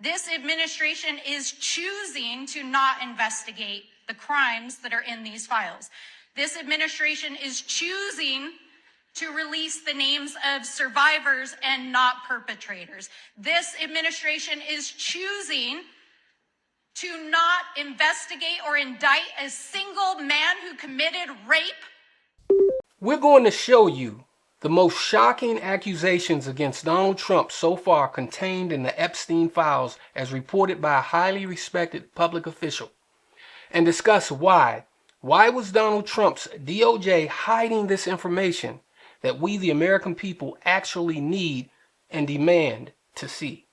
This administration is choosing to not investigate the crimes that are in these files. This administration is choosing to release the names of survivors and not perpetrators. This administration is choosing to not investigate or indict a single man who committed rape. We're going to show you the most shocking accusations against Donald Trump so far contained in the Epstein files as reported by a highly respected public official, and discuss why. Why was Donald Trump's DOJ hiding this information that we, the American people, actually need and demand to see?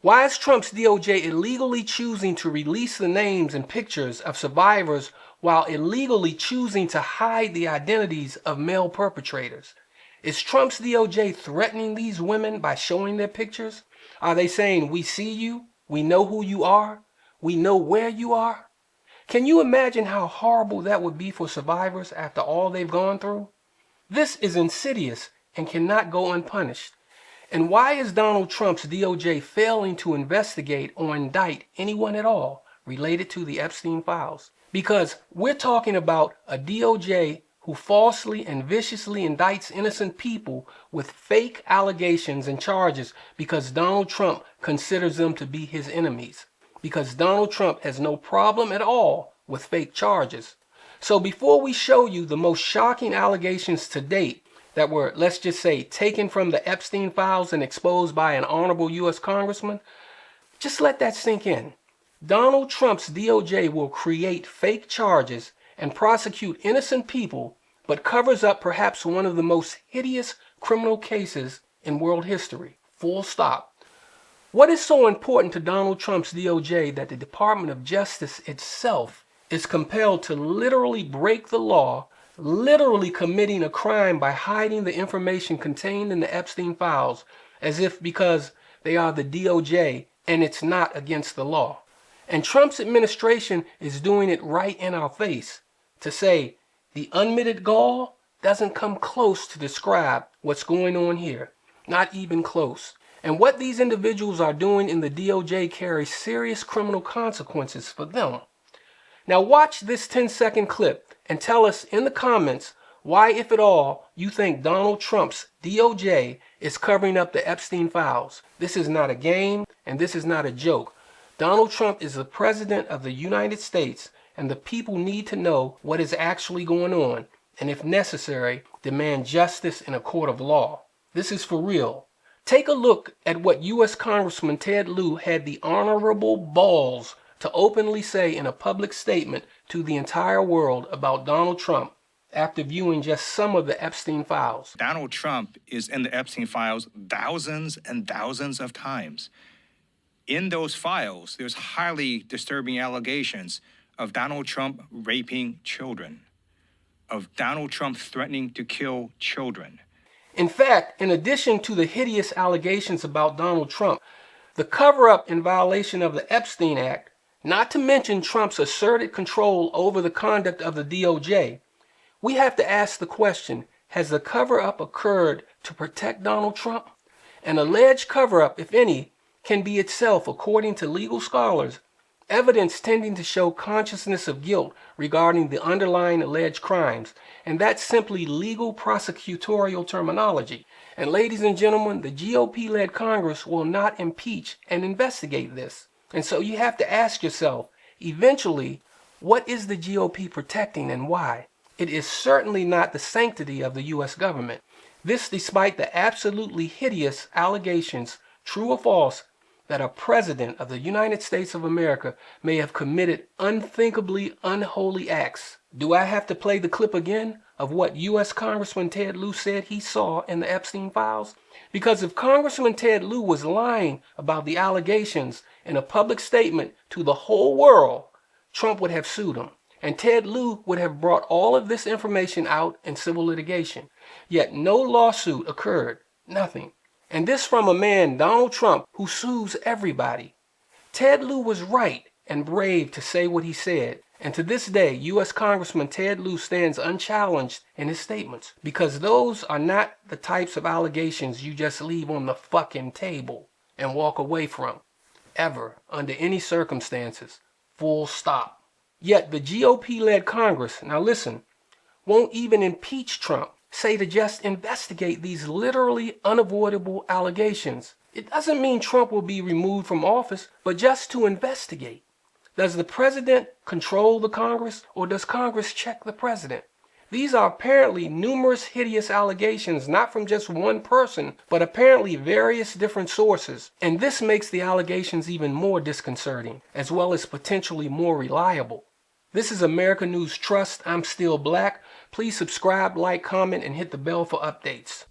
Why is Trump's DOJ illegally choosing to release the names and pictures of survivors while illegally choosing to hide the identities of male perpetrators? Is Trump's DOJ threatening these women by showing their pictures? Are they saying, we see you, we know who you are, we know where you are? Can you imagine how horrible that would be for survivors after all they've gone through? This is insidious and cannot go unpunished. And why is Donald Trump's DOJ failing to investigate or indict anyone at all related to the Epstein files? Because we're talking about a DOJ who falsely and viciously indicts innocent people with fake allegations and charges because Donald Trump considers them to be his enemies. Because Donald Trump has no problem at all with fake charges. So before we show you the most shocking allegations to date that were, let's just say, taken from the Epstein files and exposed by an honorable U.S. congressman, just let that sink in. Donald Trump's DOJ will create fake charges and prosecute innocent people, but covers up perhaps one of the most hideous criminal cases in world history. Full stop. What is so important to Donald Trump's DOJ that the Department of Justice itself is compelled to literally break the law, literally committing a crime by hiding the information contained in the Epstein files as if because they are the DOJ and it's not against the law? And Trump's administration is doing it right in our face to say the unmitted gall doesn't come close to describe what's going on here. Not even close. And what these individuals are doing in the DOJ carries serious criminal consequences for them. Now watch this 10-second clip and tell us in the comments why, if at all, you think Donald Trump's DOJ is covering up the Epstein files. This is not a game and this is not a joke. Donald Trump is the President of the United States, and the people need to know what is actually going on, and if necessary, demand justice in a court of law. This is for real. Take a look at what U.S. Congressman Ted Lieu had the honorable balls to openly say in a public statement to the entire world about Donald Trump after viewing just some of the Epstein files. Donald Trump is in the Epstein files thousands and thousands of times. In those files, there's highly disturbing allegations of Donald Trump raping children, of Donald Trump threatening to kill children. In fact, in addition to the hideous allegations about Donald Trump, the cover-up in violation of the Epstein Act, not to mention Trump's asserted control over the conduct of the DOJ, we have to ask the question, has the cover-up occurred to protect Donald Trump? An alleged cover-up, if any, can be itself, according to legal scholars, evidence tending to show consciousness of guilt regarding the underlying alleged crimes, and that's simply legal prosecutorial terminology. And ladies and gentlemen, the GOP-led Congress will not impeach and investigate this. And so you have to ask yourself, eventually, what is the GOP protecting and why? It is certainly not the sanctity of the U.S. government. This despite the absolutely hideous allegations, true or false, that a president of the United States of America may have committed unthinkably unholy acts. Do I have to play the clip again of what U.S. Congressman Ted Lieu said he saw in the Epstein files? Because if Congressman Ted Lieu was lying about the allegations in a public statement to the whole world, Trump would have sued him. And Ted Lieu would have brought all of this information out in civil litigation. Yet no lawsuit occurred. Nothing. And this from a man, Donald Trump, who sues everybody. Ted Lieu was right and brave to say what he said. And to this day, U.S. Congressman Ted Lieu stands unchallenged in his statements. Because those are not the types of allegations you just leave on the fucking table and walk away from. ever, under any circumstances. Full stop. Yet the GOP-led Congress, now listen, won't even impeach Trump, say to just investigate these literally unavoidable allegations. It doesn't mean Trump will be removed from office, but just to investigate. Does the president control the Congress, or does Congress check the president? These are apparently numerous hideous allegations, not from just one person, but apparently various different sources. And this makes the allegations even more disconcerting, as well as potentially more reliable. This is American News Trust. I'm Steele Black. Please subscribe, like, comment, and hit the bell for updates.